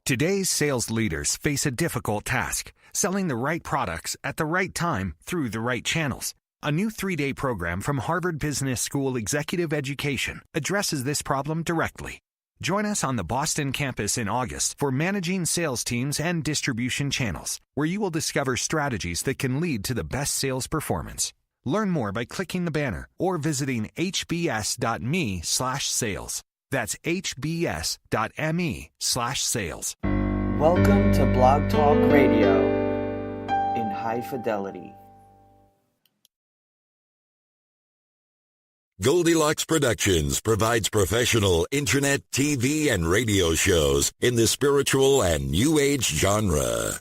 Today's sales leaders face a difficult task, selling the right products at the right time through the right channels. A new 3-day program from Harvard Business School Executive Education addresses this problem directly. Join us on the Boston campus in August for Managing Sales Teams and Distribution Channels, where you will discover strategies that can lead to the best sales performance. Learn more by clicking the banner or visiting hbs.me/sales. That's hbs.me/sales. Welcome to Blog Talk Radio in high fidelity. Goldilocks Productions provides professional internet, TV, and radio shows in the spiritual and New Age genre.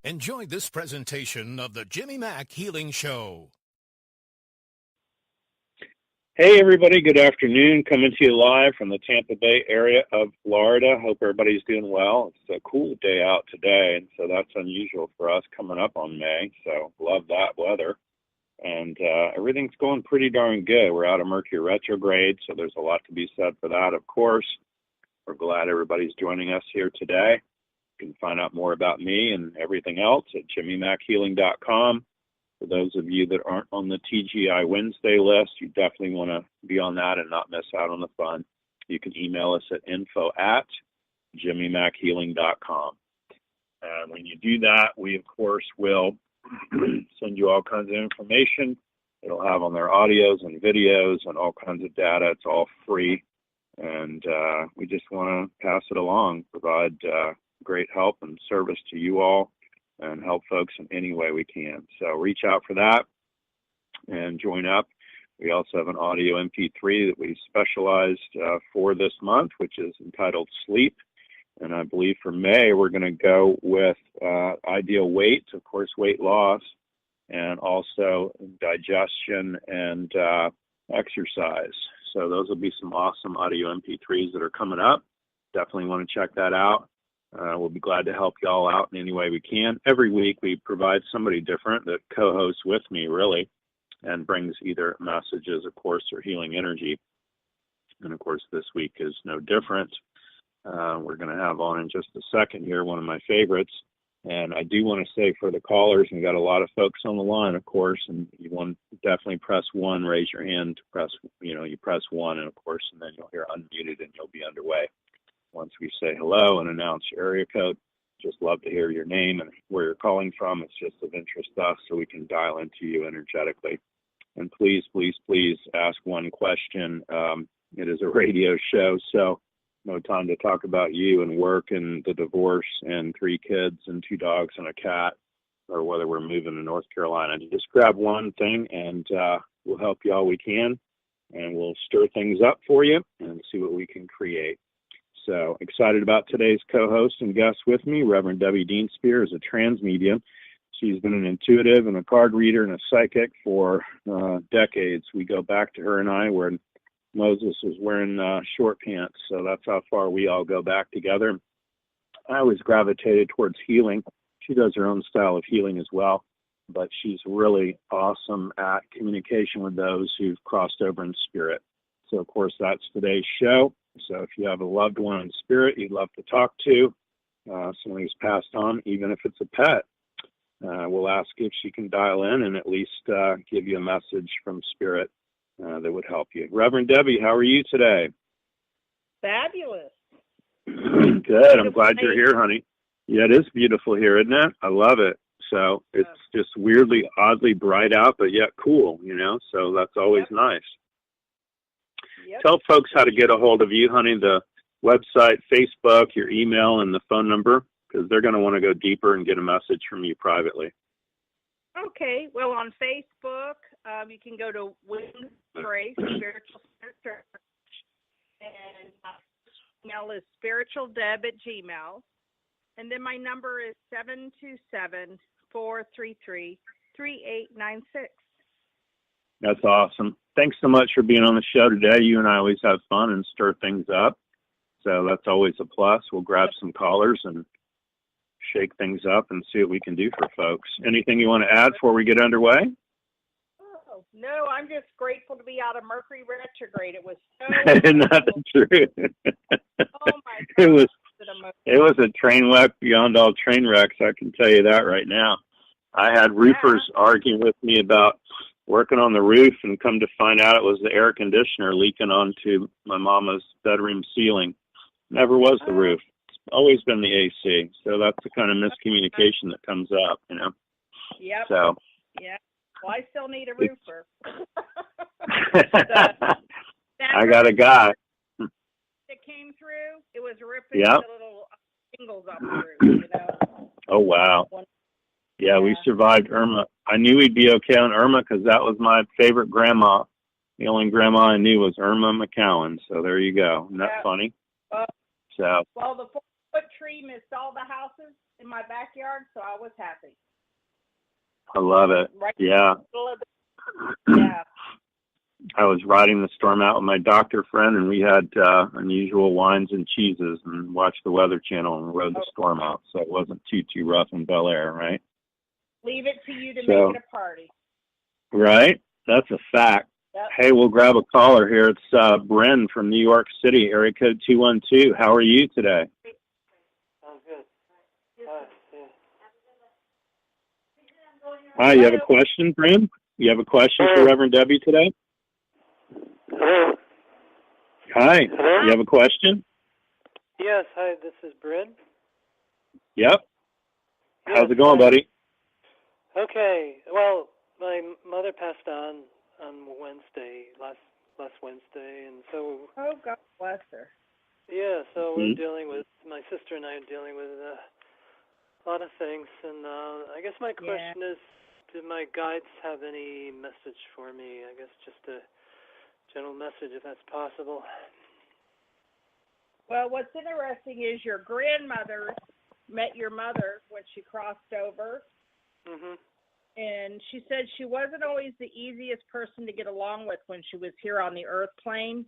Enjoy this presentation of the Jimmy Mack Healing Show. Hey, everybody. Good afternoon. Coming to you live from the Tampa Bay area of Florida. Hope everybody's doing well. It's a cool day out today, and so that's unusual for us coming up on May. So love that weather. And everything's going pretty darn good. We're out of Mercury retrograde, so there's a lot to be said for that, of course. We're glad everybody's joining us here today. You can find out more about me and everything else at jimmymackhealing.com. For those of you that aren't on the TGI Wednesday list, you definitely want to be on that and not miss out on the fun. You can email us at info@jimmymackhealing.com. And when you do that, we, of course, will send you all kinds of information. It'll have on their audios and videos and all kinds of data. It's all free. And we just want to pass it along, provide great help and service to you all and help folks in any way we can. So reach out for that and join up. We also have an audio MP3 that we specialized for this month, which is entitled Sleep. And I believe for May, we're going to go with ideal weight, of course, weight loss, and also digestion and exercise. So those will be some awesome audio MP3s that are coming up. Definitely want to check that out. We'll be glad to help y'all out in any way we can. Every week we provide somebody different that co-hosts with me, really, and brings either messages, of course, or healing energy. And, of course, this week is no different. We're going to have on in just a second here one of my favorites. And I do want to say for the callers, we got a lot of folks on the line, of course, and you want to definitely press 1, raise your hand, you press 1, and, of course, and then you'll hear unmuted and you'll be underway. Once we say hello and announce your area code, just love to hear your name and where you're calling from. It's just of interest to us so we can dial into you energetically. And please, please, please ask one question. It is a radio show, so no time to talk about you and work and the divorce and 3 kids and 2 dogs and a cat, or whether we're moving to North Carolina. Just grab one thing and we'll help you all we can, and we'll stir things up for you and see what we can create. So excited about today's co-host and guest with me. Reverend Debbie Dienstbier is a trans medium. She's been an intuitive and a card reader and a psychic for decades. We go back to her and I when Moses was wearing short pants. So that's how far we all go back together. I always gravitated towards healing. She does her own style of healing as well, but she's really awesome at communication with those who've crossed over in spirit. So, of course, that's today's show. So if you have a loved one in spirit you'd love to talk to, someone who's passed on, even if it's a pet, we'll ask if she can dial in and at least give you a message from spirit that would help you. Reverend Debbie, how are you today? Fabulous. Good. I'm glad you're here, honey. Yeah, it is beautiful here, isn't it? I love it. So it's just weirdly, oddly bright out, but yet cool, so that's always nice. Yep. Tell folks how to get a hold of you, honey, the website, Facebook, your email, and the phone number, because they're going to want to go deeper and get a message from you privately. Okay. Well, on Facebook, you can go to Wings Grace Spiritual Center, and my email is spiritualdeb@gmail. And then my number is 727-433-3896. That's awesome. Thanks so much for being on the show today. You and I always have fun and stir things up. So that's always a plus. We'll grab some callers and shake things up and see what we can do for folks. Anything you want to add before we get underway? Oh, no, I'm just grateful to be out of Mercury retrograde. It was so Isn't that the truth? Oh, my God. It was a train wreck beyond all train wrecks, I can tell you that right now. I had roofers arguing with me about working on the roof, and come to find out it was the air conditioner leaking onto my mama's bedroom ceiling. Never was the roof. It's always been the AC. So that's the kind of miscommunication that comes up, you know. Yep. So. Yeah. Well, I still need a roofer. I got a guy. It came through. It was ripping Yep. the little shingles up through, you know. Oh, wow. Yeah, we survived Irma. I knew we'd be okay on Irma because that was my favorite grandma. The only grandma I knew was Irma McCowan. So there you go. Isn't that funny? Well, the 4-foot tree missed all the houses in my backyard, so I was happy. I love it. Right. Yeah. Yeah. I was riding the storm out with my doctor friend, and we had unusual wines and cheeses and watched the Weather Channel and rode the storm out. So it wasn't too rough in Bel Air, right? Leave it to you to make it a party. Right? That's a fact. Yep. Hey, we'll grab a caller here. It's Bren from New York City, area code 212. How are you today? I'm good. Hi, you have a question, Bren? You have a question for Reverend Debbie today? Hello? Hi. Hello? You have a question? Yes, hi, this is Bryn. Yep. Yes, How's it going, buddy? Okay, well, my mother passed on Wednesday, last Wednesday, and so... Oh, God bless her. Yeah, so we're dealing with, my sister and I are dealing with a lot of things, and I guess my question is, do my guides have any message for me? I guess just a general message, if that's possible. Well, what's interesting is your grandmother met your mother when she crossed over. Mm-hmm. And she said she wasn't always the easiest person to get along with when she was here on the earth plane.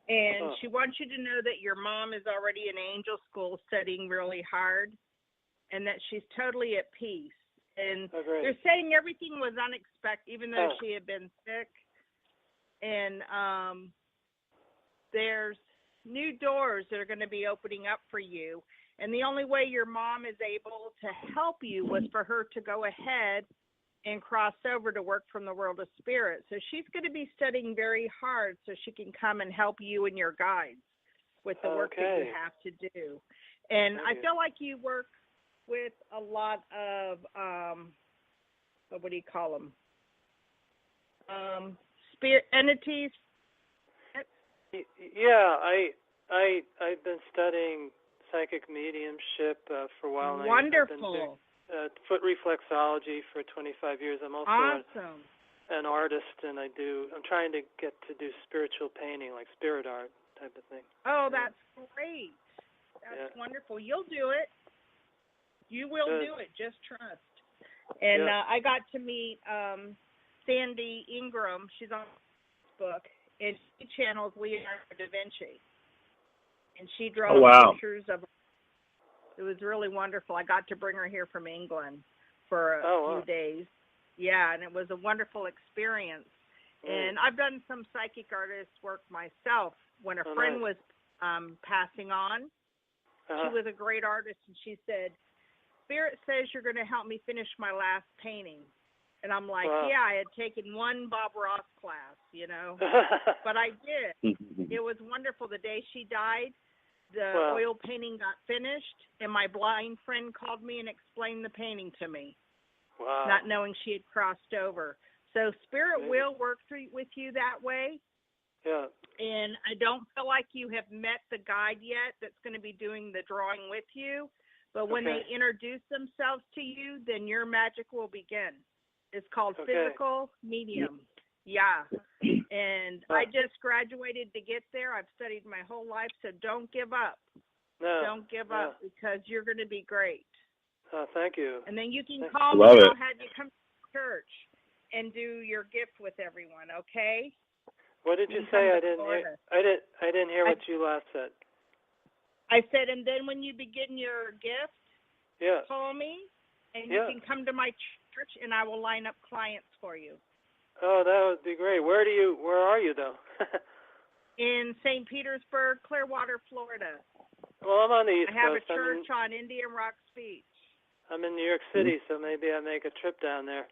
And she wants you to know that your mom is already in angel school studying really hard, and that she's totally at peace. And they're saying everything was unexpected, even though she had been sick. And there's new doors that are going to be opening up for you. And the only way your mom is able to help you was for her to go ahead and cross over to work from the world of spirit. So she's going to be studying very hard so she can come and help you and your guides with the work that you have to do. And I feel like you work with a lot of, what do you call them? Spirit entities. Yeah, I've been studying psychic mediumship for a while now. Wonderful. I've been doing, foot reflexology for 25 years. I'm also an artist, and I'm trying to get to do spiritual painting, like spirit art type of thing. Oh, that's great. That's wonderful. You'll do it. You will do it. Just trust. And I got to meet Sandy Ingram. She's on Facebook, and she channels Leonardo da Vinci. And she draws pictures of. It was really wonderful. I got to bring her here from England for a few days. Yeah, and it was a wonderful experience. And I've done some psychic artist work myself. When a friend was passing on, she was a great artist, and she said, Spirit says you're going to help me finish my last painting. And I'm like, I had taken one Bob Ross class, you know, but I did. It was wonderful. The day she died, the oil painting got finished, and my blind friend called me and explained the painting to me, not knowing she had crossed over. So Spirit will work with you that way. Yeah. And I don't feel like you have met the guide yet that's going to be doing the drawing with you. But when they introduce themselves to you, then your magic will begin. It's called Physical Medium. Yeah. And I just graduated to get there. I've studied my whole life, so don't give up. No. Don't give up because you're going to be great. Thank you. And then you can call me. I'll have you come to church and do your gift with everyone, okay? What did you say? I didn't hear what you last said. I said, and then when you begin your gift, call me, and you can come to my church, and I will line up clients for you. Oh, that would be great. Where are you, though? In St. Petersburg, Clearwater, Florida. Well, I'm on the East Coast. I have a church on Indian Rocks Beach. I'm in New York City, so maybe I make a trip down there.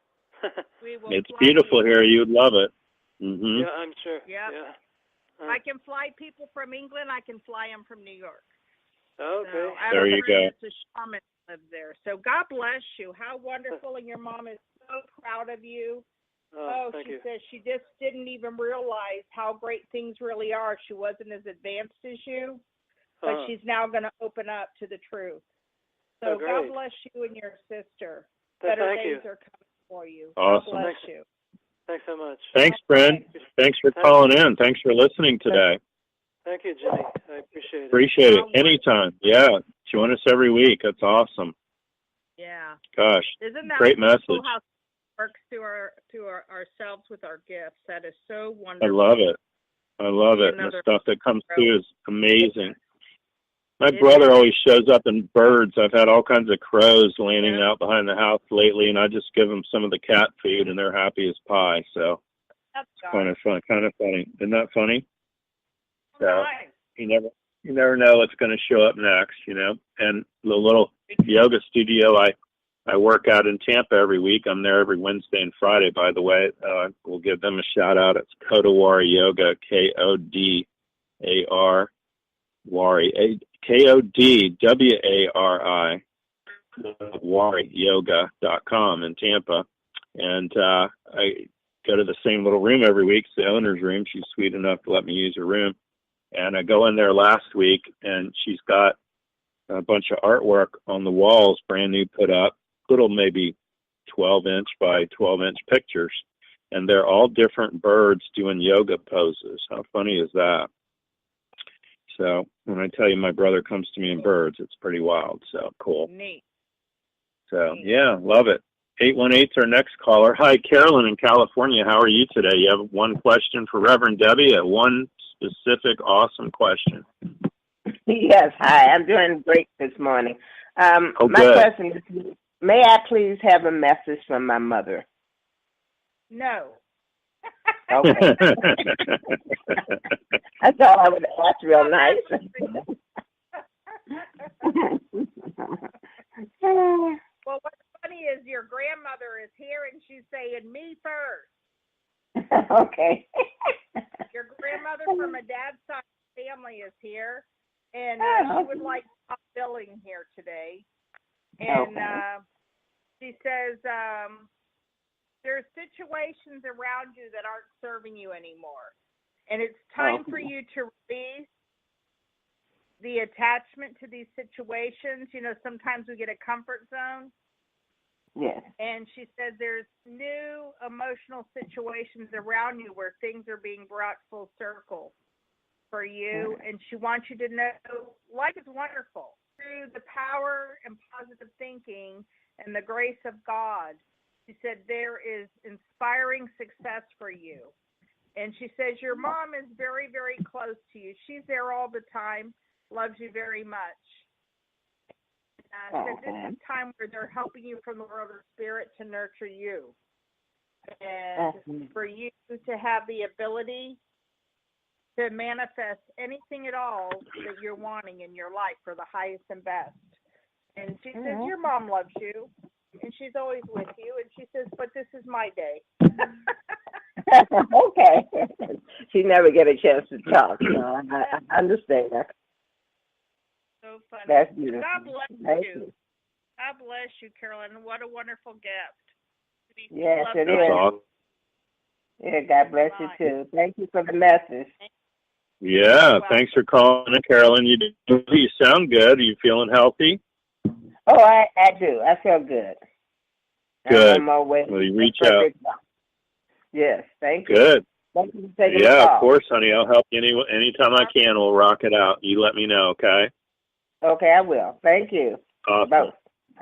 It's beautiful here. You'd love it. Mm-hmm. Yeah, I'm sure. Yep. Yeah. I can fly people from England. I can fly them from New York. Okay. So there you go. It's a shaman that lives there. So God bless you. How wonderful. And your mom is so proud of you. She says she just didn't even realize how great things really are. She wasn't as advanced as you, but she's now going to open up to the truth. So God bless you and your sister. Better days are coming for you. Awesome. God bless you. Thanks so much. Thanks, Brent. Thanks for calling in. Thanks for listening today. Thank you, Jimmy. I appreciate it. Appreciate it. Anytime. Yeah. Join us every week. That's awesome. Yeah. Gosh. Isn't that great message. How it works through ourselves with our gifts? That is so I wonderful. love it. I love it. The stuff that comes through is amazing. My brother always shows up in birds. I've had all kinds of crows landing out behind the house lately, and I just give them some of the cat food, and they're happy as pie. So that's kind of fun, kind of funny. Isn't that funny? So nice. you never know what's going to show up next, you know. And the little yoga studio I work out in Tampa every week. I'm there every Wednesday and Friday, by the way. We'll give them a shout out. It's Kodawari Yoga, Kodawari, Kodwari, wariyoga.com in Tampa. And I go to the same little room every week. It's the owner's room. She's sweet enough to let me use her room. And I go in there last week, and she's got a bunch of artwork on the walls, brand new put up, little maybe 12-inch by 12-inch pictures. And they're all different birds doing yoga poses. How funny is that? So when I tell you my brother comes to me in birds, it's pretty wild. So cool. Neat. So, yeah, love it. 818's our next caller. Hi, Carolyn in California. How are you today? You have one question for Reverend Debbie, one specific awesome question. Yes, hi. I'm doing great this morning. My good. question is, may I please have a message from my mother? No. Okay. I thought I would ask real nice. Well, what's funny is your grandmother is here, and she's saying me first. Okay. Your grandmother from a dad's side of the family is here, and she would like top billing here today. And she says there's situations around you that aren't serving you anymore, and it's time for you to release the attachment to these situations. You know, sometimes we get a comfort zone. Yes. And she said there's new emotional situations around you where things are being brought full circle for you. And she wants you to know life is wonderful. Through the power and positive thinking and the grace of God, she said there is inspiring success for you. And she says your mom is very, very close to you. She's there all the time, loves you very much. So this is time where they're helping you from the world of spirit to nurture you. And for you to have the ability to manifest anything at all that you're wanting in your life for the highest and best. And she says, your mom loves you, and she's always with you. And she says, but this is my day. Okay. She never get a chance to talk, so I understand that. So funny. That's beautiful. God bless you. God bless you, Carolyn. What a wonderful gift. Yes, it is. Awesome. Yeah, God bless you too. Thank you for the message. Yeah, thanks for calling in, Carolyn. You sound good. Are you feeling healthy? Oh, I do. I feel good. Good. I'm on my way. Well, you reach out. Yes, thank you. Good. Thank you for taking the Yeah, call. of course, honey. I'll help you anytime I can. We'll rock it out. You let me know, okay? Okay, I will. Thank you. Awesome. Both.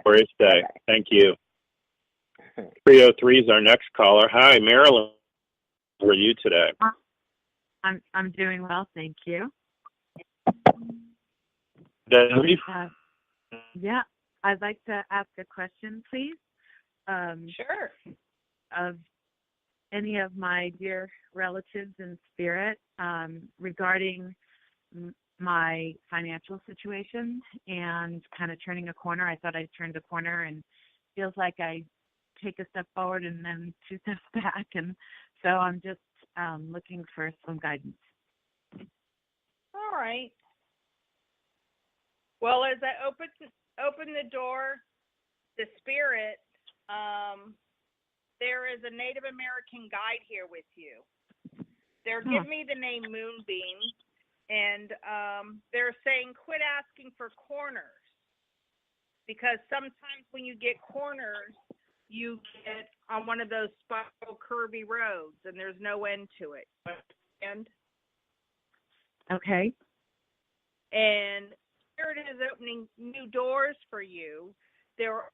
Glorious day. Bye-bye. Thank you. 303 is our next caller. Hi, Marilyn. How are you today? I'm doing well, thank you. Yeah, I'd like to ask a question, please. Sure. Of any of my dear relatives in spirit regarding my financial situation and kind of turning a corner. I thought I turned a corner, and feels like I take a step forward and then 2 steps back, and so I'm just looking for some guidance. All right. Well, as I open the door to spirit, there is a Native American guide here with you. They're giving me the name Moonbeam, and they're saying quit asking for corners, because sometimes when you get corners, you get on one of those spiral curvy roads, and there's no end to it. And okay. And Spirit is opening new doors for you. You're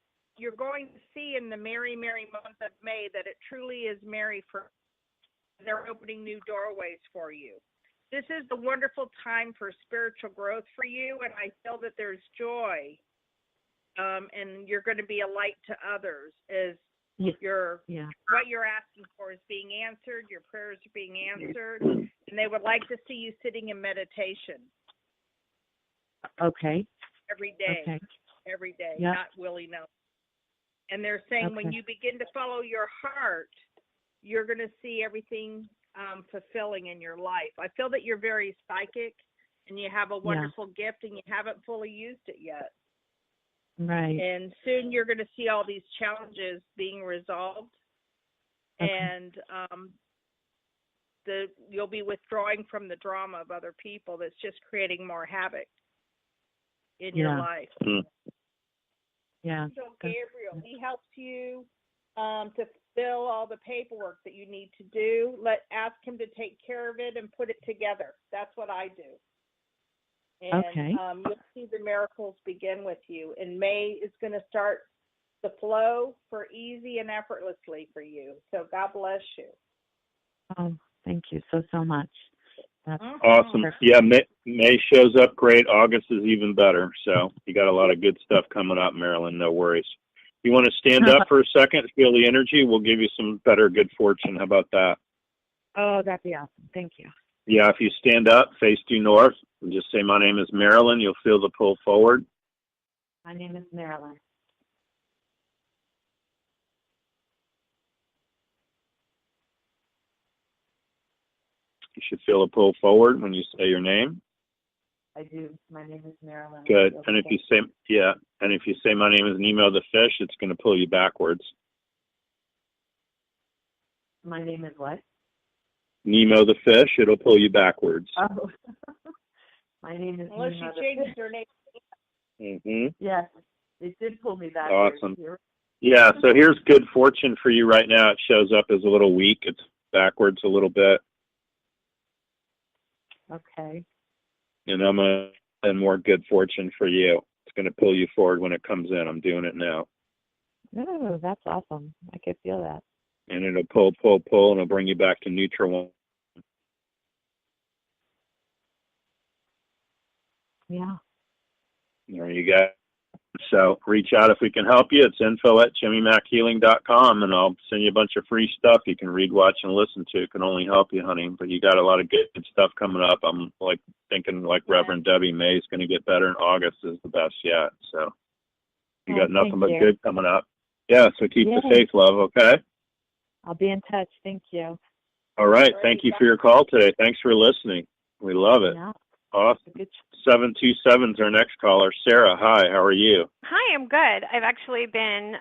going to see in the merry, merry month of May that it truly is merry for. They're opening new doorways for you. This is the wonderful time for spiritual growth for you, and I feel that there's joy, and you're going to be a light to others as what you're asking for is being answered, your prayers are being answered, and they would like to see you sitting in meditation. Okay. Every day, not willy-nilly. And they're saying when you begin to follow your heart, you're going to see everything fulfilling in your life. I feel that you're very psychic, and you have a wonderful gift, and you haven't fully used it yet. Right. And soon you're going to see all these challenges being resolved, and you'll be withdrawing from the drama of other people that's just creating more havoc in your life. Yeah. So Gabriel, he helps you to fill all the paperwork that you need to do. Ask him to take care of it and put it together. That's what I do. And you'll see the miracles begin with you. And May is going to start the flow for easy and effortlessly for you. So God bless you. Oh, thank you so much. That's awesome. Perfect. Yeah, May shows up great. August is even better. So you got a lot of good stuff coming up, Marilyn. No worries. You want to stand up for a second, feel the energy? We'll give you some better good fortune. How about that? Oh, that'd be awesome. Thank you. Yeah, if you stand up, face due north, and just say, my name is Marilyn, you'll feel the pull forward. My name is Marilyn. You should feel a pull forward when you say your name. I do. My name is Marilyn. Good. And if you say my name is Nemo the fish, it's going to pull you backwards. My name is what? Nemo the fish. It'll pull you backwards. Oh. My name is Unless Nemo she changed her name. Mm-hmm. Yes. It did pull me backwards. Awesome. Yeah, so here's good fortune for you right now. It shows up as a little weak. It's backwards a little bit. Okay. And I'm going to send more good fortune for you. It's going to pull you forward when it comes in. I'm doing it now. Oh, that's awesome. I can feel that. And it'll pull, and it'll bring you back to neutral. Yeah. There you go. So reach out if we can help you. It's info@jimmymackhealing.com, and I'll send you a bunch of free stuff you can read, watch, and listen to. It can only help you, honey. But you got a lot of good stuff coming up. I'm thinking Reverend Debbie, May's going to get better, and August is the best yet. So you got nothing but good coming up. Yeah, so keep the faith, love, okay? I'll be in touch. Thank you. All right. Thank you for your call today. Thanks for listening. We love it. Yeah. Awesome. 727 is our next caller. Sarah, hi. How are you? Hi, I'm good. I've actually been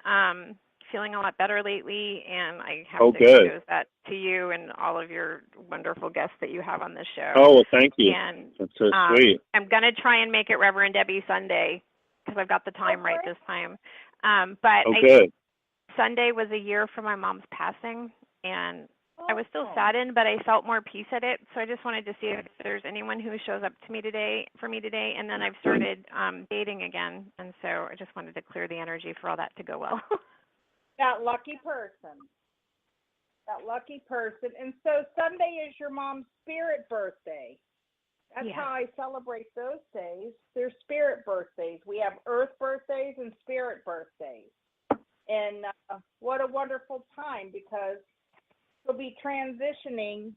feeling a lot better lately, and I have to good. expose that to you and all of your wonderful guests that you have on this show. Oh, well, thank you. And that's so sweet. I'm going to try and make it Reverend Debbie Sunday because I've got the time right this time. But good. Sunday was a year for my mom's passing, and I was still Oh. saddened, but I felt more peace at it. So I just wanted to see if there's anyone who shows up to me today, for me today. And then I've started dating again, and so I just wanted to clear the energy for all that to go well. That lucky person. That lucky person. And so Sunday is your mom's spirit birthday. That's how I celebrate those days. They're spirit birthdays. We have earth birthdays and spirit birthdays. And what a wonderful time, because you'll be transitioning,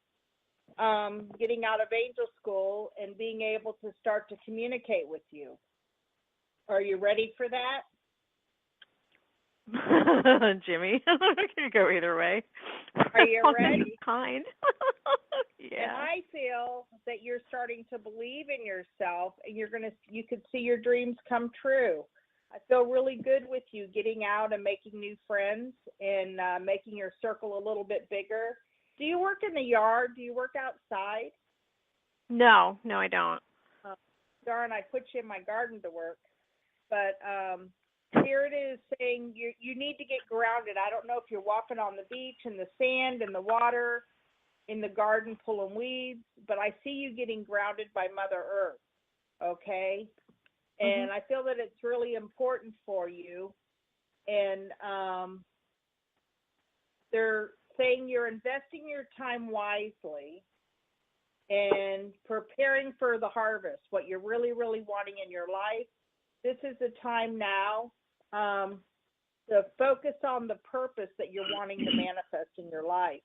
getting out of angel school and being able to start to communicate with you. Are you ready for that? Jimmy, it could go either way. Are you ready? Kind. Yeah. And I feel that you're starting to believe in yourself, and you could see your dreams come true. I feel really good with you getting out and making new friends and making your circle a little bit bigger. Do you work in the yard? Do you work outside? No, I don't. Darn, I put you in my garden to work. But here it is saying you need to get grounded. I don't know if you're walking on the beach, in the sand, in the water, in the garden pulling weeds, but I see you getting grounded by Mother Earth, okay? And I feel that it's really important for you. And they're saying you're investing your time wisely and preparing for the harvest, what you're really, really wanting in your life. This is the time now to focus on the purpose that you're wanting to manifest in your life.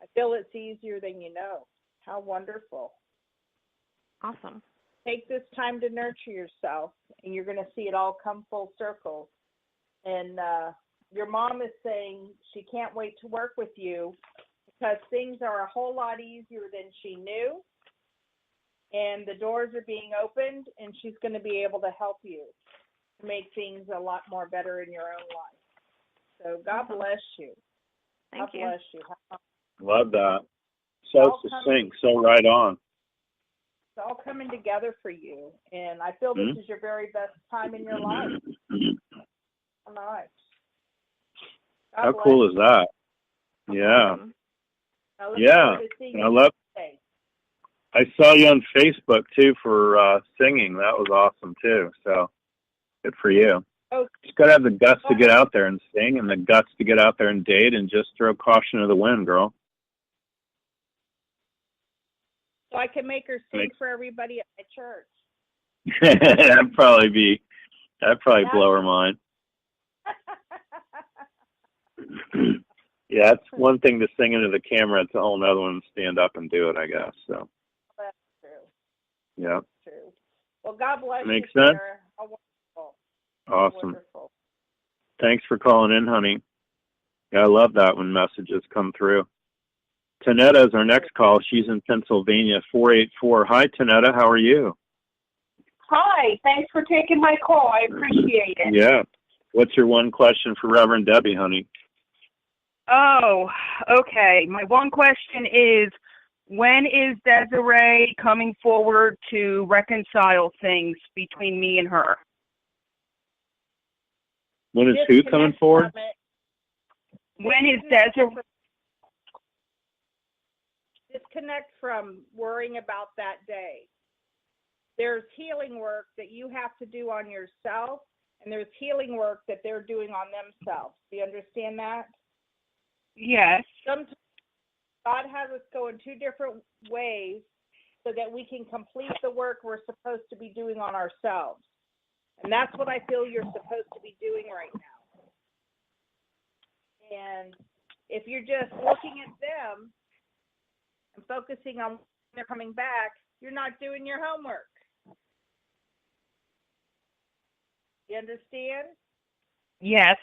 I feel it's easier than you know. How wonderful. Awesome. Take this time to nurture yourself, and you're going to see it all come full circle. And your mom is saying she can't wait to work with you because things are a whole lot easier than she knew, and the doors are being opened, and she's going to be able to help you to make things a lot more better in your own life. So God bless you. Thank you. God bless you. Love that. So succinct, so right on. It's all coming together for you, and I feel this is your very best time in your life. All right. How cool is that? Yeah. Yeah. I love. I saw you on Facebook too for singing. That was awesome too. So good for you. Oh, just gotta have the guts to get out there and sing, and the guts to get out there and date, and just throw caution to the wind, girl. So I can make her sing for everybody at my church. That'd probably blow her mind. Yeah, it's one thing to sing into the camera. It's a whole other one to stand up and do it, I guess. So. That's true. Yeah. That's true. Well, God bless Makes you, sense. Sarah. How wonderful. Awesome. Wonderful. Thanks for calling in, honey. Yeah, I love that when messages come through. Tanetta is our next call. She's in Pennsylvania, 484. Hi, Tanetta. How are you? Hi. Thanks for taking my call. I appreciate it. Yeah. What's your one question for Reverend Debbie, honey? Oh, okay. My one question is, when is Desiree coming forward to reconcile things between me and her? When is who coming forward? When is Desiree? Disconnect from worrying about that day. There's healing work that you have to do on yourself, and there's healing work that they're doing on themselves. Do you understand that? Yes. Sometimes God has us go in two different ways so that we can complete the work we're supposed to be doing on ourselves. And that's what I feel you're supposed to be doing right now. And if you're just looking at them and focusing on when they're coming back, you're not doing your homework. You understand? Yes.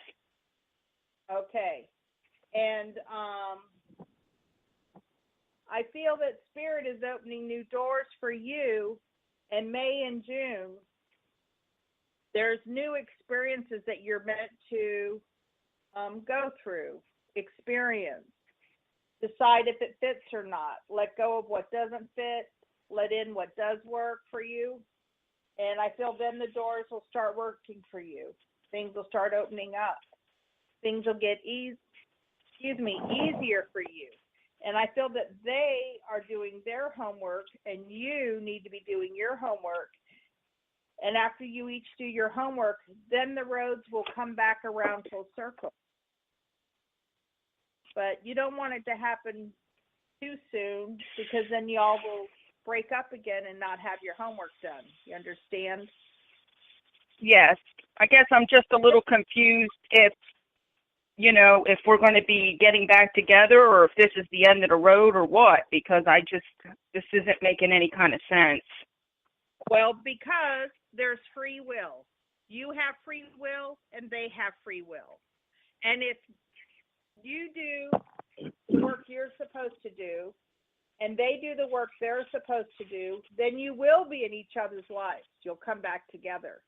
Okay. And I feel that Spirit is opening new doors for you in May and June. There's new experiences that you're meant to go through, experience, decide if it fits or not, let go of what doesn't fit, let in what does work for you. And I feel then the doors will start working for you. Things will start opening up. things will get easier for you. And I feel that they are doing their homework and you need to be doing your homework. And after you each do your homework, then the roads will come back around full circle. But you don't want it to happen too soon, because then y'all will break up again and not have your homework done. You understand? Yes. I guess I'm just a little confused if we're going to be getting back together, or if this is the end of the road or what, because this isn't making any kind of sense. Well, because there's free will. You have free will and they have free will. And if you do the work you're supposed to do and they do the work they're supposed to do, then you will be in each other's lives. You'll come back together.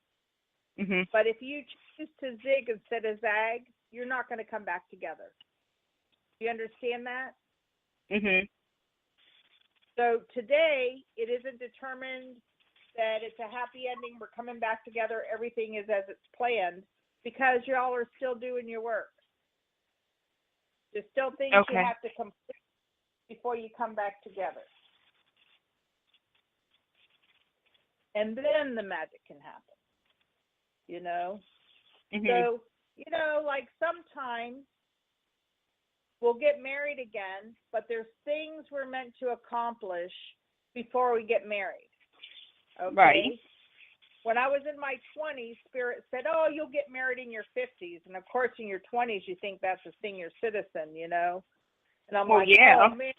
Mm-hmm. But if you choose to zig instead of zag, you're not going to come back together. Do you understand that? Mm-hmm. So today, it isn't determined that it's a happy ending, we're coming back together, everything is as it's planned, because y'all are still doing your work. There's still things you have to complete before you come back together. And then the magic can happen, Mm-hmm. So, like sometimes we'll get married again, but there's things we're meant to accomplish before we get married. Okay? Right. When I was in my 20s, Spirit said, oh, you'll get married in your 50s. And, of course, in your 20s, you think that's a senior citizen, And I'm like, yeah. oh, man,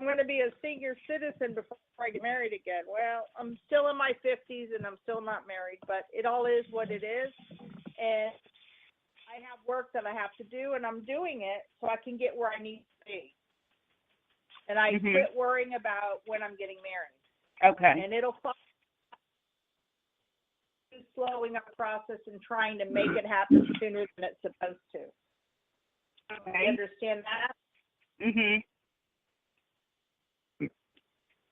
I'm going to be a senior citizen before I get married again. Well, I'm still in my 50s, and I'm still not married. But it all is what it is. And I have work that I have to do, and I'm doing it so I can get where I need to be. And I quit worrying about when I'm getting married. Okay. And it'll follow slowing our process and trying to make it happen sooner than it's supposed to. Okay. You understand that? Mm-hmm.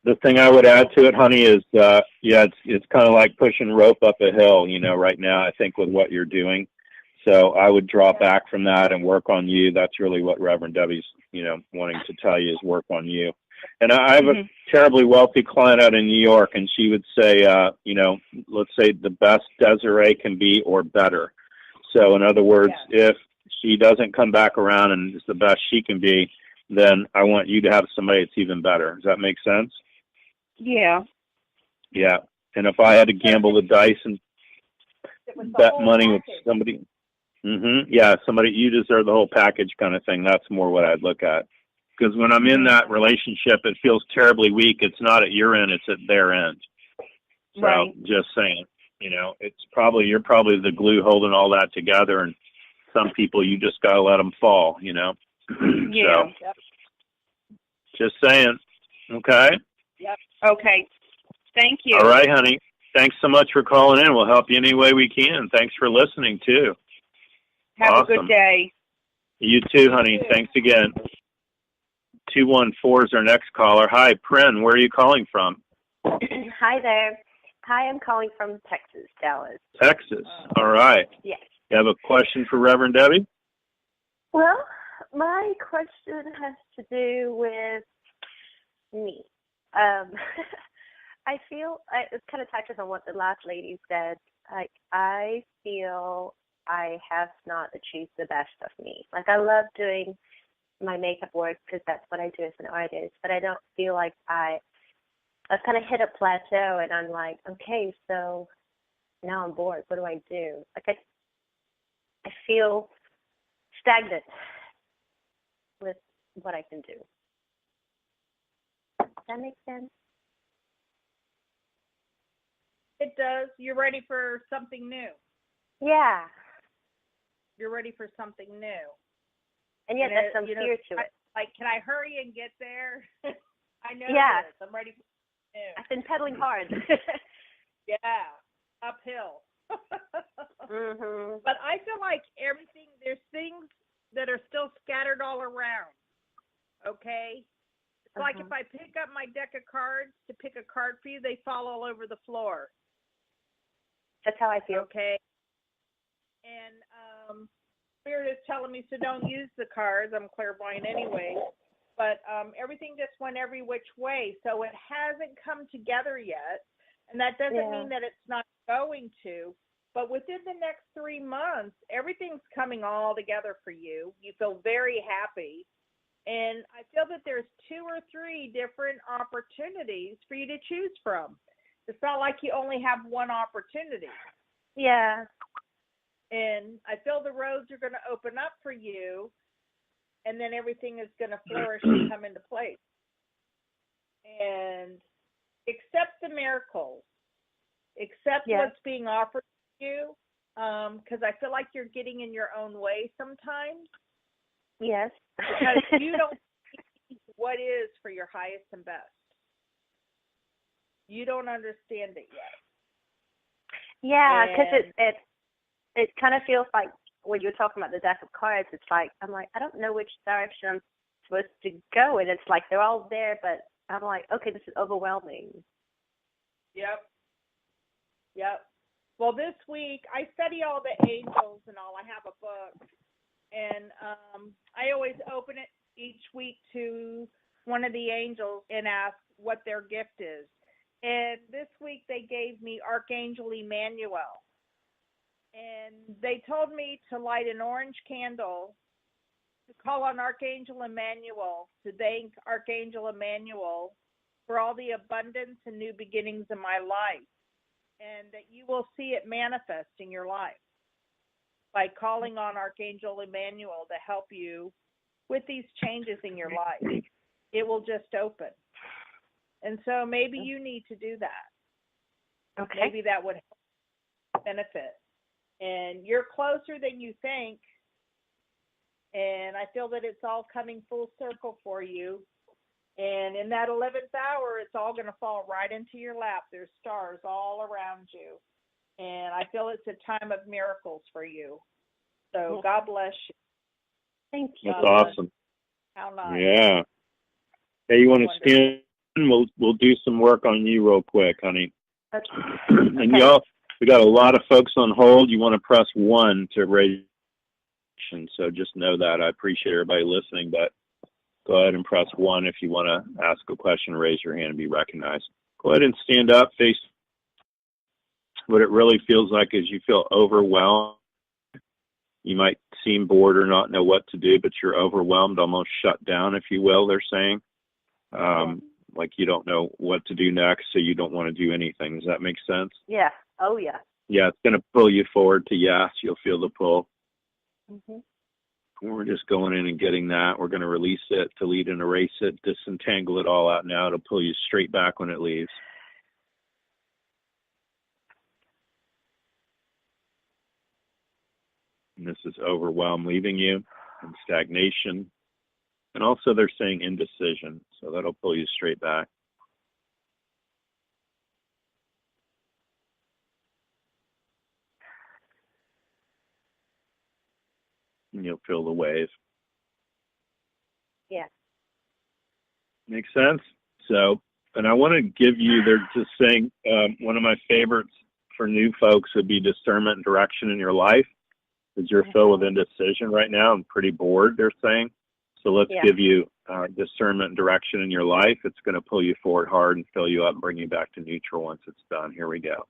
The thing I would add to it, honey, is it's kind of like pushing rope up a hill, right now, I think, with what you're doing. So I would draw back from that and work on you. That's really what Reverend Debbie's, wanting to tell you, is work on you. And I have a terribly wealthy client out in New York, and she would say, let's say the best Desiree can be or better. So in other words, if she doesn't come back around and is the best she can be, then I want you to have somebody that's even better. Does that make sense? Yeah. Yeah. And if I had to gamble the dice and bet money with somebody, somebody, you deserve the whole package kind of thing. That's more what I'd look at. Because when I'm in that relationship, it feels terribly weak. It's not at your end, it's at their end. So just saying, you're probably the glue holding all that together. And some people, you just got to let them fall, Yeah. So, just saying. Okay? Yep. Okay. Thank you. All right, honey. Thanks so much for calling in. We'll help you any way we can. Thanks for listening, too. Have a good day. You too, honey. Thanks again. 214 is our next caller. Hi, Prin. Where are you calling from? Hi there. Hi, I'm calling from Texas, Dallas. Texas. All right. Yes. You have a question for Reverend Debbie? Well, my question has to do with me. I feel it kind of touches on what the last lady said. Like, I feel I have not achieved the best of me. Like, I love doing my makeup work because that's what I do as an artist, but I don't feel like I've kind of hit a plateau, and I'm like, okay, so now I'm bored. What do I do? Like, I feel stagnant with what I can do. Does that make sense? It does. You're ready for something new. Yeah. You're ready for something new. And yet there's some fear to it. Like, can I hurry and get there? I know this. I'm ready for something new. I've been pedaling hard. Yeah. Uphill. But I feel like there's things that are still scattered all around. Okay? It's like if I pick up my deck of cards to pick a card for you, they fall all over the floor. That's how I feel. Okay. And Spirit is telling me, so don't use the cards. I'm clairvoyant anyway. But everything just went every which way. So it hasn't come together yet. And that doesn't mean that it's not going to. But within the next 3 months, everything's coming all together for you. You feel very happy. And I feel that there's 2 or 3 different opportunities for you to choose from. It's not like you only have one opportunity. Yeah. And I feel the roads are going to open up for you, and then everything is going to flourish and come into place. And accept the miracles. Accept what's being offered to you, because I feel like you're getting in your own way sometimes. Yes. Because you don't see what is for your highest and best. You don't understand it yet. Yeah, because it kind of feels like when you're talking about the deck of cards, it's like, I'm like, I don't know which direction I'm supposed to go. And it's like they're all there, but I'm like, okay, this is overwhelming. Yep. Well, this week, I study all the angels and all. I have a book. And I always open it each week to one of the angels and ask what their gift is. And this week they gave me Archangel Emmanuel. And they told me to light an orange candle to call on Archangel Emmanuel, to thank Archangel Emmanuel for all the abundance and new beginnings in my life. And that you will see it manifest in your life by calling on Archangel Emmanuel to help you with these changes in your life. It will just open. And so maybe you need to do that. Okay. Maybe that would help benefit. And you're closer than you think. And I feel that it's all coming full circle for you. And in that 11th hour, it's all going to fall right into your lap. There's stars all around you. And I feel it's a time of miracles for you. So God bless you. Thank you. That's awesome. How nice. Yeah. Hey, you want to stand? We'll do some work on you real quick, honey. Okay. And y'all, we got a lot of folks on hold. You want to press 1 to raise. So just know that. I appreciate everybody listening, but go ahead and press 1 if you want to ask a question, raise your hand and be recognized. Go ahead and stand up, face what it really feels like is you feel overwhelmed. You might seem bored or not know what to do, but you're overwhelmed, almost shut down, if you will, they're saying. Like you don't know what to do next, so you don't want to do anything. Does that make sense? Yeah. Oh, yeah. Yeah, it's going to pull you forward to yes. You'll feel the pull. Mm-hmm. We're just going in and getting that. We're going to release it, delete and erase it, disentangle it all out now. It'll pull you straight back when it leaves. And this is overwhelm leaving you and stagnation. And also they're saying indecision. So that'll pull you straight back. And you'll feel the wave. Yeah. Makes sense? So, and I want to give you, they're just saying, one of my favorites for new folks would be discernment and direction in your life, because you're filled with indecision right now and pretty bored, they're saying. So let's give you discernment and direction in your life. It's going to pull you forward hard and fill you up and bring you back to neutral once it's done. Here we go.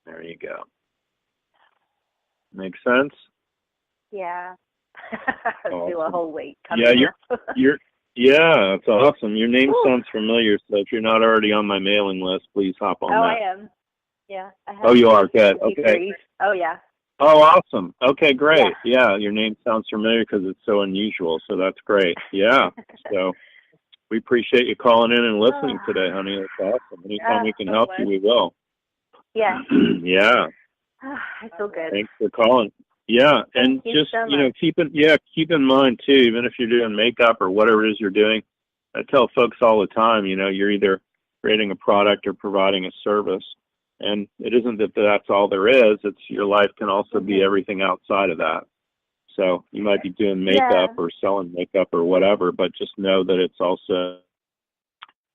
There you go. Make sense? Yeah. Feel a whole weight coming yeah, that's awesome. Your name sounds familiar, so if you're not already on my mailing list, please hop on that. I am. Yeah. You are? Good. Okay. Oh, yeah. Oh, awesome. Okay, great. Yeah, your name sounds familiar because it's so unusual, so that's great. Yeah. So we appreciate you calling in and listening today, honey. That's awesome. Anytime we can help you, we will. Yeah. Yeah. I feel good. Thanks for calling. Yeah, and just, keep in mind, too, even if you're doing makeup or whatever it is you're doing, I tell folks all the time, you're either creating a product or providing a service. And it isn't that that's all there is. It's your life can also be everything outside of that. So you might be doing makeup or selling makeup or whatever, but just know that it's also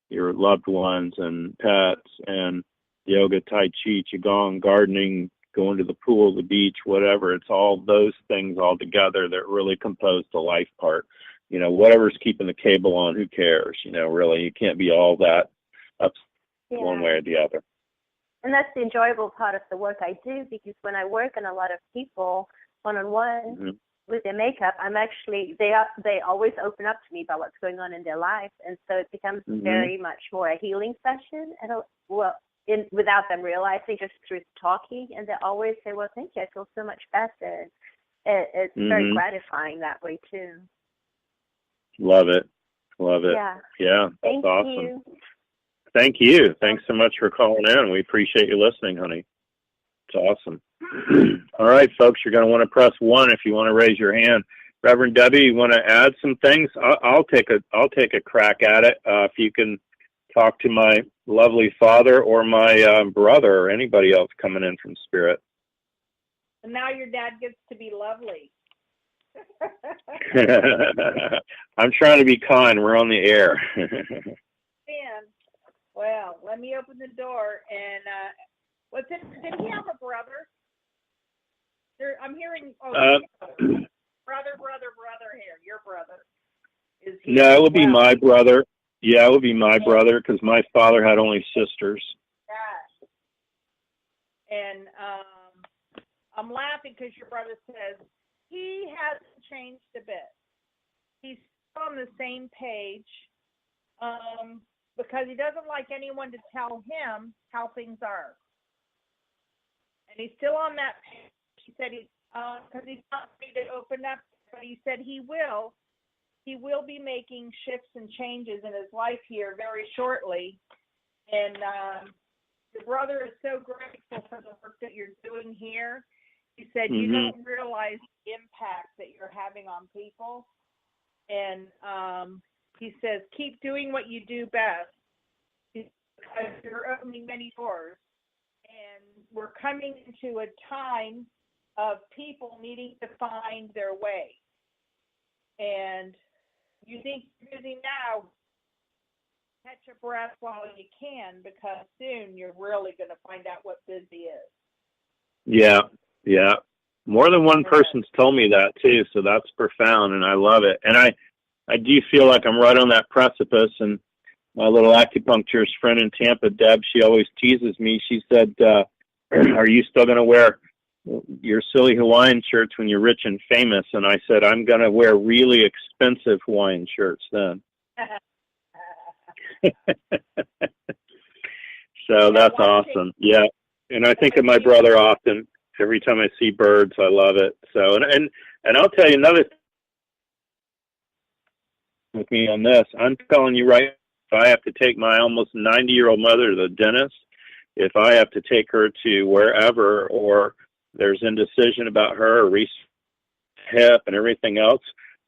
your loved ones and pets and yoga, tai chi, qigong, gardening, going to the pool, the beach, whatever. It's all those things all together that really compose the life part. You know, whatever's keeping the cable on, who cares? You know, really, you can't be all that up one way or the other. And that's the enjoyable part of the work I do, because when I work on a lot of people one-on-one with their makeup, I'm actually, they always open up to me about what's going on in their life. And so it becomes very much more a healing session. And without them realizing, just through talking. And they always say, well, thank you, I feel so much better. It's very gratifying that way, too. Love it. Love it. Yeah, that's awesome. Thank you. Thanks so much for calling in. We appreciate you listening, honey. It's awesome. All right, folks, you're going to want to press 1 if you want to raise your hand. Reverend Debbie, you want to add some things? I'll take a crack at it. If you can talk to my lovely father or my brother or anybody else coming in from Spirit. And now your dad gets to be lovely. I'm trying to be kind. We're on the air. Well, let me open the door. And did he have a brother? I'm hearing brother here. Your brother. Is he? No, it would be my brother. Yeah, it would be my brother, because my father had only sisters. And I'm laughing because your brother says he hasn't changed a bit. He's still on the same page because he doesn't like anyone to tell him how things are. And he's still on that page. He said because he's not ready to open up, but he said he will. He will be making shifts and changes in his life here very shortly. And your brother is so grateful for the work that you're doing here. He said you don't realize the impact that you're having on people. And he says, keep doing what you do best, because you're opening many doors. And we're coming into a time of people needing to find their way. And you think you're busy now, catch a breath while you can, because soon you're really going to find out what busy is. Yeah. More than one person's told me that too, so that's profound, and I love it. And I do feel like I'm right on that precipice. And my little acupuncturist friend in Tampa, Deb, she always teases me. She said, are you still going to wear your silly Hawaiian shirts when you're rich and famous? And I said, I'm going to wear really expensive Hawaiian shirts then. So that's awesome. Yeah. And I think of my brother often. Every time I see birds, I love it. So, and I'll tell you another thing with me on this. I'm telling you right, if I have to take my almost 90-year-old mother to the dentist, if I have to take her to wherever, or there's indecision about her, or hip and everything else,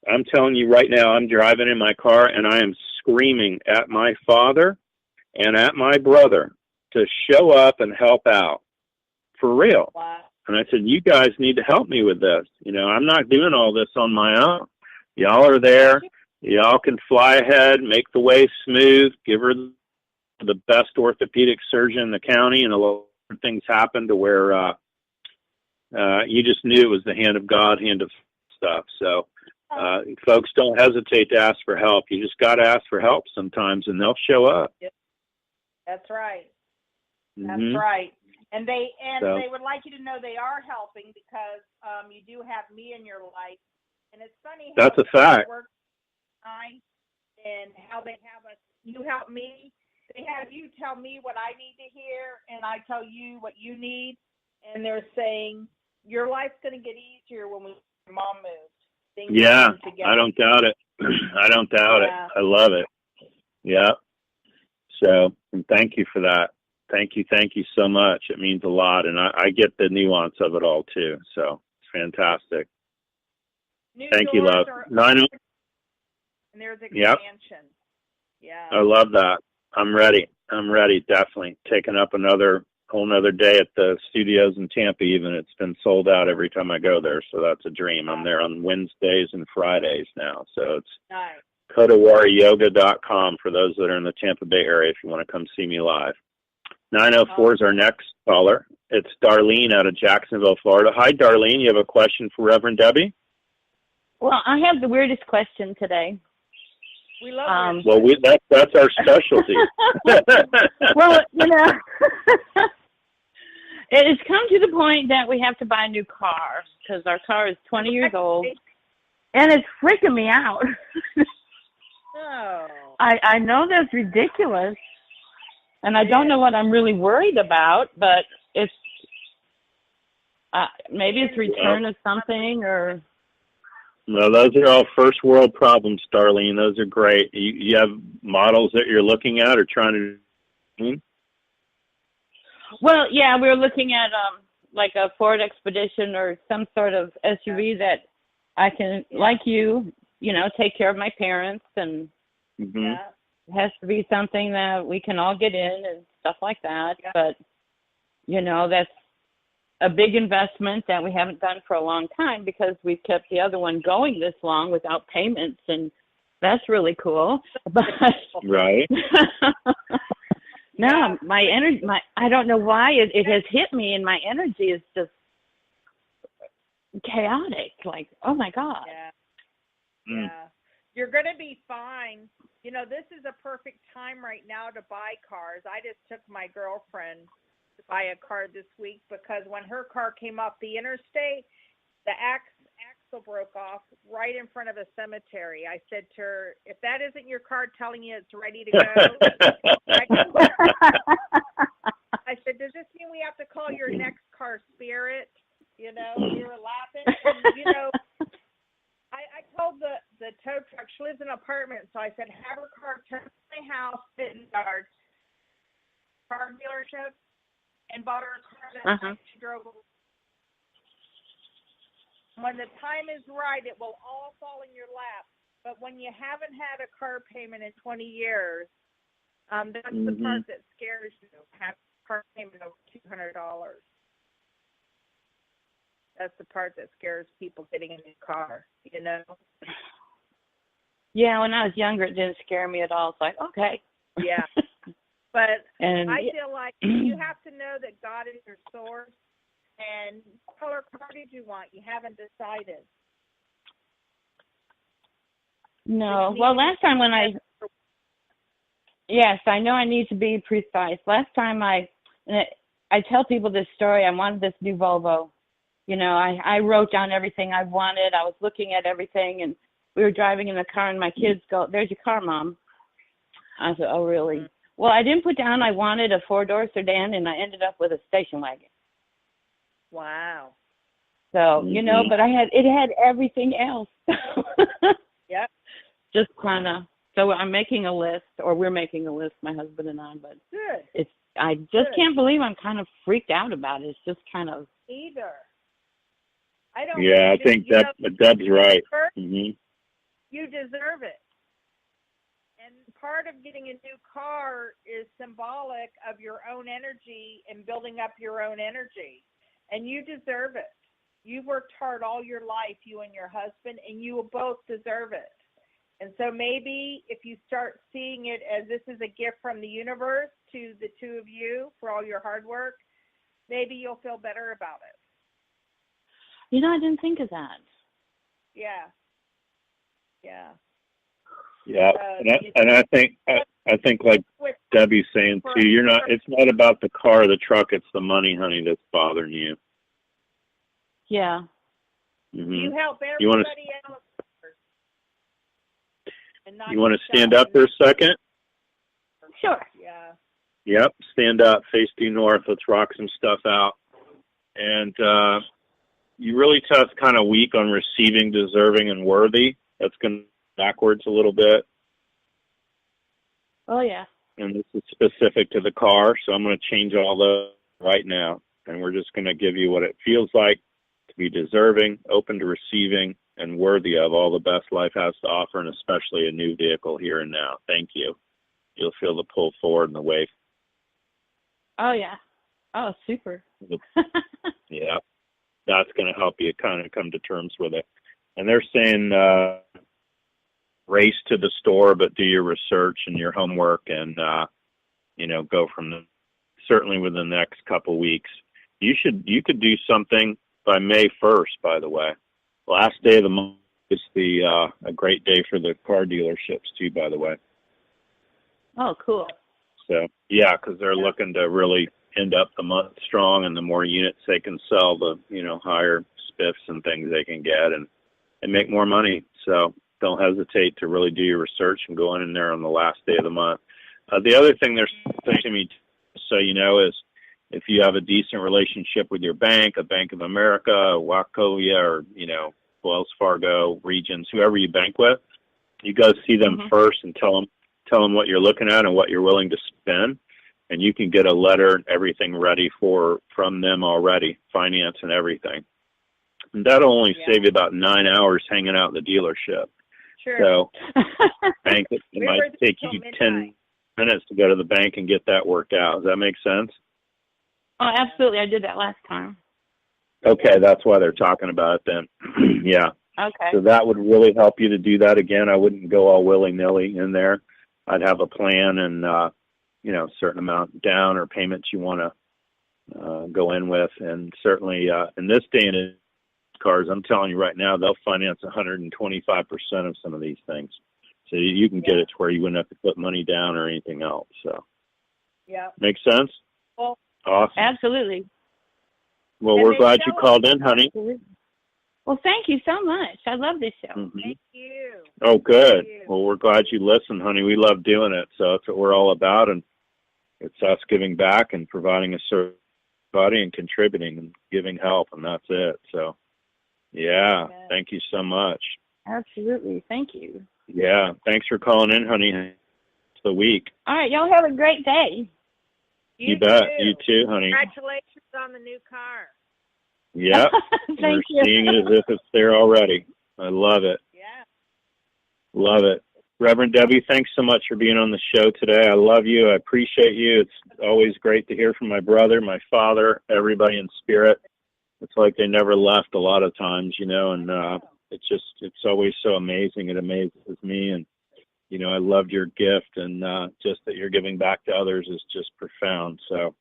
I'm telling you right now, I'm driving in my car and I am screaming at my father and at my brother to show up and help out. For real. Wow. And I said, you guys need to help me with this. You know, I'm not doing all this on my own. Y'all are there. Y'all can fly ahead, make the way smooth, give her the best orthopedic surgeon in the county, and a lot of things happened to where you just knew it was the hand of God, hand of stuff. So folks, don't hesitate to ask for help. You just got to ask for help sometimes, and they'll show up. That's right. That's right. And they would like you to know they are helping, because you do have me in your life. And it's funny how that's a fact. Work and how they have us. You help me. They have you tell me what I need to hear, and I tell you what you need. And they're saying your life's going to get easier when your mom moves. Yeah, I don't doubt it. I don't doubt it. I love it. Yeah. So, and thank you for that. Thank you so much. It means a lot, and I get the nuance of it all too. So it's fantastic. Thank you, love. And there's expansion. Yeah. I love that. I'm ready. Definitely taking up another whole nother day at the studios in Tampa even. It's been sold out every time I go there, so that's a dream. I'm there on Wednesdays and Fridays now, so it's Nice. KodaWariYoga.com for those that are in the Tampa Bay area if you want to come see me live. 904 is our next caller. It's Darlene out of Jacksonville, Florida. Hi, Darlene. You have a question for Reverend Debbie? Well, I have the weirdest question today. We love Well, that's our specialty. Well, you know, it's come to the point that we have to buy a new car because our car is 20 years old, and it's freaking me out. Oh. I know that's ridiculous, and I don't know what I'm really worried about, but it's maybe it's return of something or... No, those are all first world problems, Darlene. Those are great. You have models that you're looking at or trying to... Well, yeah, we were looking at like a Ford Expedition or some sort of SUV that I can, like you know, take care of my parents, and it has to be something that we can all get in and stuff like that. Yeah. But, you know, that's a big investment that we haven't done for a long time because we've kept the other one going this long without payments, and that's really cool. But right. No, my energy, I don't know why it has hit me, and my energy is just chaotic. Like, oh my God. Yeah. Yeah. You're going to be fine. You know, this is a perfect time right now to buy cars. I just took my girlfriend to buy a car this week because when her car came off the interstate, the axle broke off right in front of a cemetery. I said to her, if that isn't your car telling you it's ready to go, I said, does this mean we have to call your next car Spirit? You know, we were laughing. And, you know, I told the tow truck, she lives in an apartment, so I said, have her car turn to my house, fit in our car dealership, and bought her a car that night. She drove. When the time is right, it will all fall in your lap. But when you haven't had a car payment in 20 years, that's the part that scares you. Have a car payment of $200. That's the part that scares people getting a new car, you know? Yeah, when I was younger, it didn't scare me at all. It's like, okay. Yeah. But and I feel like you have to know that God is your source. And what color car did you want? You haven't decided. No. Well, last time when yes, I know I need to be precise. Last time I tell people this story. I wanted this new Volvo. You know, I wrote down everything I wanted. I was looking at everything, and we were driving in the car, and my kids go, "There's your car, Mom." I said, "Oh, really?" Well, I didn't put down I wanted a 4-door sedan, and I ended up with a station wagon. Wow. So, you know, but it had everything else. Yep. Just kind of, so I'm making a list, or we're making a list, my husband and I, but good. I just can't believe I'm kind of freaked out about it. It's just kind of. Either. I don't. Yeah, I think Deb's right. You deserve it. And part of getting a new car is symbolic of your own energy and building up your own energy. And you deserve it. You've worked hard all your life, you and your husband, and you both deserve it. And so maybe if you start seeing it as this is a gift from the universe to the two of you for all your hard work, maybe you'll feel better about it. You know, I didn't think of that. Yeah. Yeah. Yeah, and I think like Debbie's saying too, it's not about the car or the truck, it's the money, honey, that's bothering you. Yeah. You help everybody else. You want to stand up for a second? Sure. Yeah. Yep, stand up, face due north, let's rock some stuff out. And you really tough, kind of weak on receiving, deserving, and worthy. That's going to backwards a little bit. Oh, yeah. And this is specific to the car, so I'm going to change all those right now. And we're just going to give you what it feels like to be deserving, open to receiving, and worthy of all the best life has to offer, and especially a new vehicle here and now. Thank you. You'll feel the pull forward and the wave. Oh, yeah. Oh, super. Yeah, that's going to help you kind of come to terms with it. And they're saying race to the store, but do your research and your homework, and go from the, certainly within the next couple weeks. You could do something by May 1st. By the way, last day of the month is a great day for the car dealerships too. By the way. Oh, cool. So yeah, because they're looking to really end up the month strong, and the more units they can sell, the higher spiffs and things they can get, and make more money. So don't hesitate to really do your research and go in there on the last day of the month. The other thing they're saying to me, so is if you have a decent relationship with your bank, a Bank of America, a Wachovia, or Wells Fargo, Regions, whoever you bank with, you go see them first and tell them what you're looking at and what you're willing to spend, and you can get a letter and everything ready from them already, finance and everything. And that'll only save you about 9 hours hanging out in the dealership. Sure. So bank it might take you 10 minutes to go to the bank and get that worked out. Does that make sense? Oh, absolutely. I did that last time. Okay, that's why they're talking about it then. Yeah. Okay. So that would really help you to do that again. I wouldn't go all willy-nilly in there. I'd have a plan and, a certain amount down or payments you want to go in with. And certainly in this day and age, cars, I'm telling you right now, they'll finance 125% of some of these things. So you can get it to where you wouldn't have to put money down or anything else. So yeah. Make sense? Well, awesome. Absolutely. Well, we're glad you called in, honey. Well, thank you so much. I love this show. Mm-hmm. Thank you. Oh, good. Well, we're glad you listen, honey. We love doing it. So that's what we're all about. And it's us giving back and providing a service to everybody and contributing and giving help. And that's it. So, yeah, thank you so much. Absolutely. Thank you. Yeah. Thanks for calling in, honey. It's the week. All right. Y'all have a great day. You bet. You too, honey. Congratulations on the new car. Yeah. Thank you. We're seeing it as if it's there already. I love it. Yeah. Love it. Reverend Debbie, thanks so much for being on the show today. I love you. I appreciate you. It's always great to hear from my brother, my father, everybody in spirit. It's like they never left a lot of times, and it's always so amazing. It amazes me. And, I loved your gift, and just that you're giving back to others is just profound. So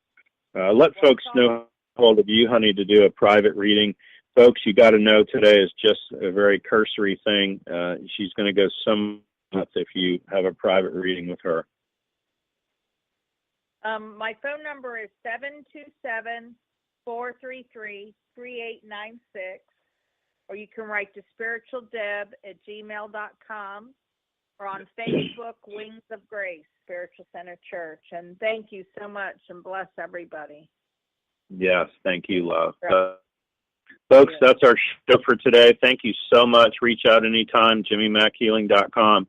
let folks know hold of you, honey, to do a private reading. Folks, you got to know today is just a very cursory thing. She's going to go some nuts if you have a private reading with her. My phone number is 727-433-3896, or you can write to spiritualdeb@gmail.com, or on Facebook, Wings of Grace Spiritual Center Church. And thank you so much, and bless everybody. Yes, thank you, love. Folks, that's our show for today. Thank you so much. Reach out anytime, jimmymackhealing.com.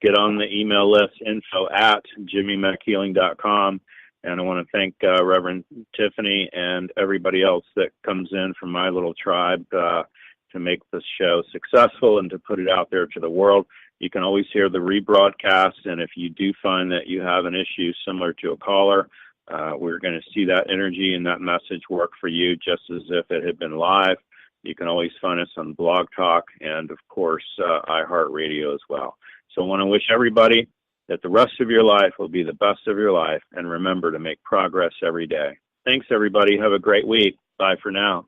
Get on the email list, info@jimmymackhealing.com. And I want to thank Reverend Tiffany and everybody else that comes in from my little tribe to make this show successful and to put it out there to the world. You can always hear the rebroadcast, and if you do find that you have an issue similar to a caller, we're going to see that energy and that message work for you just as if it had been live. You can always find us on Blog Talk and, of course, iHeartRadio as well. So I want to wish everybody that the rest of your life will be the best of your life, and remember to make progress every day. Thanks, everybody. Have a great week. Bye for now.